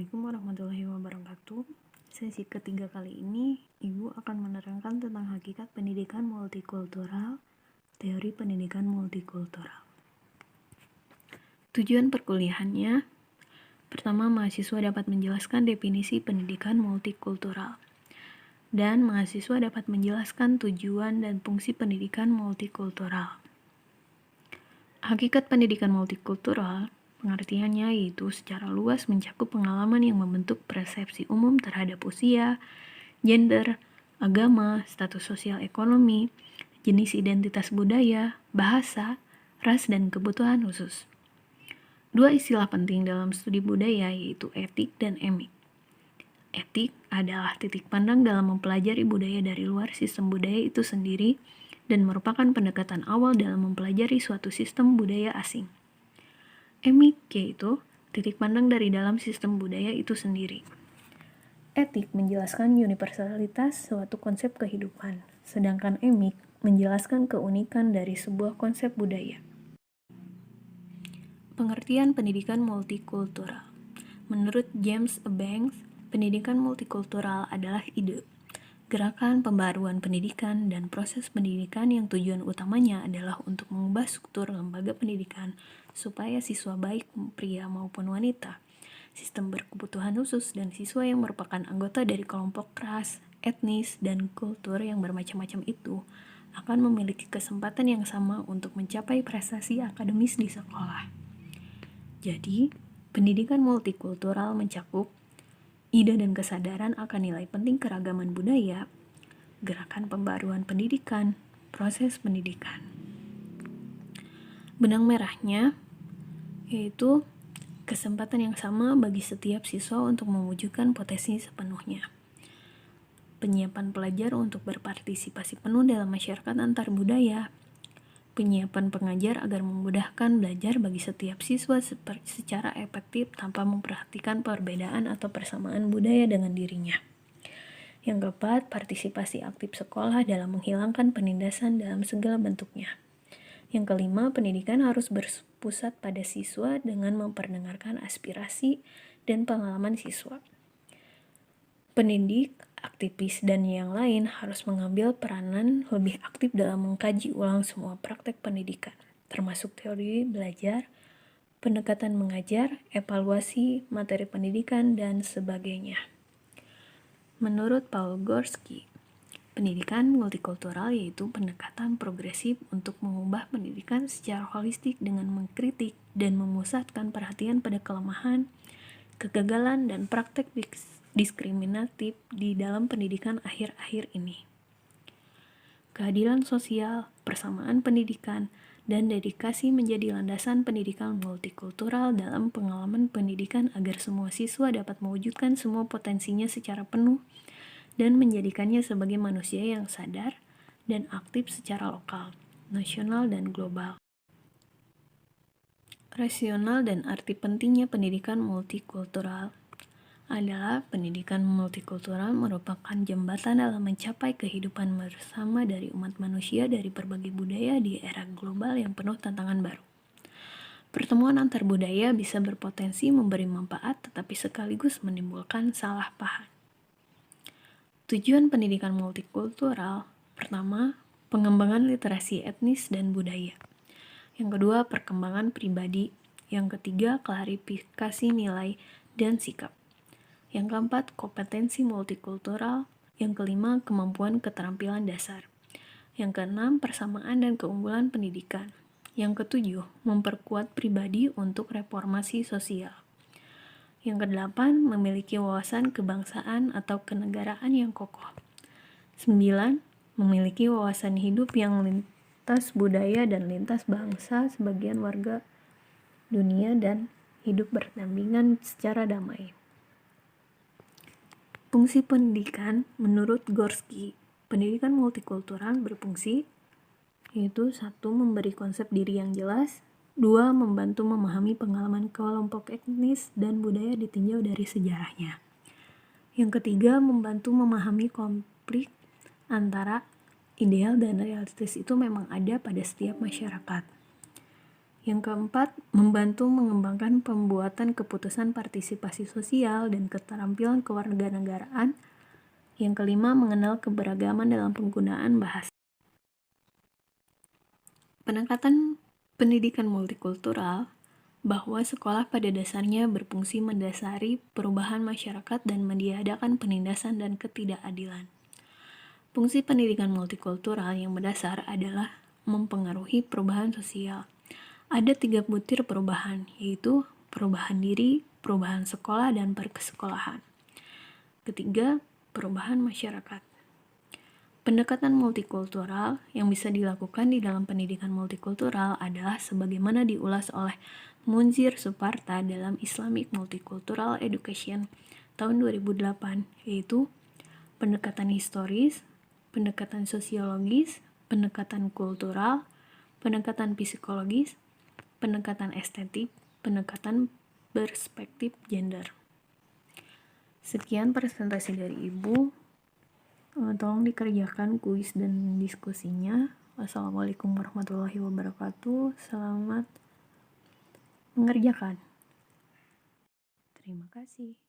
Assalamualaikum warahmatullahi wabarakatuh. Sesi ketiga kali ini, Ibu akan menerangkan tentang hakikat pendidikan multikultural, teori pendidikan multikultural. Tujuan perkuliahannya, pertama, mahasiswa dapat menjelaskan definisi pendidikan multikultural, dan mahasiswa dapat menjelaskan tujuan dan fungsi pendidikan multikultural. Hakikat pendidikan multikultural pengertiannya yaitu secara luas mencakup pengalaman yang membentuk persepsi umum terhadap usia, gender, agama, status sosial ekonomi, jenis identitas budaya, bahasa, ras, dan kebutuhan khusus. Dua istilah penting dalam studi budaya yaitu etik dan emik. Etik adalah titik pandang dalam mempelajari budaya dari luar sistem budaya itu sendiri dan merupakan pendekatan awal dalam mempelajari suatu sistem budaya asing. Emik yaitu titik pandang dari dalam sistem budaya itu sendiri. Etik menjelaskan universalitas suatu konsep kehidupan, sedangkan emik menjelaskan keunikan dari sebuah konsep budaya. Pengertian pendidikan multikultural. Menurut James A. Banks, pendidikan multikultural adalah ide, gerakan pembaruan pendidikan dan proses pendidikan yang tujuan utamanya adalah untuk mengubah struktur lembaga pendidikan supaya siswa baik pria maupun wanita, sistem berkebutuhan khusus, dan siswa yang merupakan anggota dari kelompok ras, etnis, dan kultur yang bermacam-macam itu akan memiliki kesempatan yang sama untuk mencapai prestasi akademis di sekolah. Jadi, pendidikan multikultural mencakup ide dan kesadaran akan nilai penting keragaman budaya, gerakan pembaruan pendidikan, proses pendidikan. Benang merahnya yaitu kesempatan yang sama bagi setiap siswa untuk mewujudkan potensi sepenuhnya. Penyiapan pelajar untuk berpartisipasi penuh dalam masyarakat antar budaya. Penyiapan pengajar agar memudahkan belajar bagi setiap siswa secara efektif tanpa memperhatikan perbedaan atau persamaan budaya dengan dirinya. Yang keempat, partisipasi aktif sekolah dalam menghilangkan penindasan dalam segala bentuknya. Yang kelima, pendidikan harus berpusat pada siswa dengan memperdengarkan aspirasi dan pengalaman siswa. Pendidik, aktivis, dan yang lain harus mengambil peranan lebih aktif dalam mengkaji ulang semua praktek pendidikan, termasuk teori belajar, pendekatan mengajar, evaluasi materi pendidikan, dan sebagainya. Menurut Paul Gorski, pendidikan multikultural yaitu pendekatan progresif untuk mengubah pendidikan secara holistik dengan mengkritik dan memusatkan perhatian pada kelemahan, kegagalan, dan praktek diskriminatif di dalam pendidikan akhir-akhir ini. Keadilan sosial, persamaan pendidikan, dan dedikasi menjadi landasan pendidikan multikultural dalam pengalaman pendidikan agar semua siswa dapat mewujudkan semua potensinya secara penuh dan menjadikannya sebagai manusia yang sadar dan aktif secara lokal, nasional, dan global. Rasional dan arti pentingnya pendidikan multikultural adalah pendidikan multikultural merupakan jembatan dalam mencapai kehidupan bersama dari umat manusia dari berbagai budaya di era global yang penuh tantangan baru. Pertemuan antar budaya bisa berpotensi memberi manfaat tetapi sekaligus menimbulkan salah paham. Tujuan pendidikan multikultural, pertama, pengembangan literasi etnis dan budaya. Yang kedua, perkembangan pribadi. Yang ketiga, klarifikasi nilai dan sikap. Yang keempat, kompetensi multikultural. Yang kelima, kemampuan keterampilan dasar. Yang keenam, persamaan dan keunggulan pendidikan. Yang ketujuh, memperkuat pribadi untuk reformasi sosial. Yang kedelapan, memiliki wawasan kebangsaan atau kenegaraan yang kokoh. 9. Memiliki wawasan hidup yang lintas budaya dan lintas bangsa sebagian warga dunia dan hidup berdampingan secara damai. Fungsi pendidikan menurut Gorski, pendidikan multikultural berfungsi yaitu 1. Memberi konsep diri yang jelas, 2. Membantu memahami pengalaman kelompok etnis dan budaya ditinjau dari sejarahnya. Yang ketiga, membantu memahami konflik antara ideal dan realitas itu memang ada pada setiap masyarakat. Yang keempat, membantu mengembangkan pembuatan keputusan partisipasi sosial dan keterampilan kewarganegaraan. Yang kelima, mengenal keberagaman dalam penggunaan bahasa. Pendekatan pendidikan multikultural bahwa sekolah pada dasarnya berfungsi mendasari perubahan masyarakat dan meniadakan penindasan dan ketidakadilan. Fungsi pendidikan multikultural yang mendasar adalah mempengaruhi perubahan sosial. Ada 3 butir perubahan, yaitu perubahan diri, perubahan sekolah, dan persekolahan. Ketiga, perubahan masyarakat. Pendekatan multikultural yang bisa dilakukan di dalam pendidikan multikultural adalah sebagaimana diulas oleh Munzir Suparta dalam Islamic Multicultural Education tahun 2008, yaitu pendekatan historis, pendekatan sosiologis, pendekatan kultural, pendekatan psikologis, pendekatan estetik, pendekatan perspektif gender. Sekian presentasi dari Ibu. Tolong dikerjakan kuis dan diskusinya. Wassalamualaikum warahmatullahi wabarakatuh. Selamat mengerjakan. Terima kasih.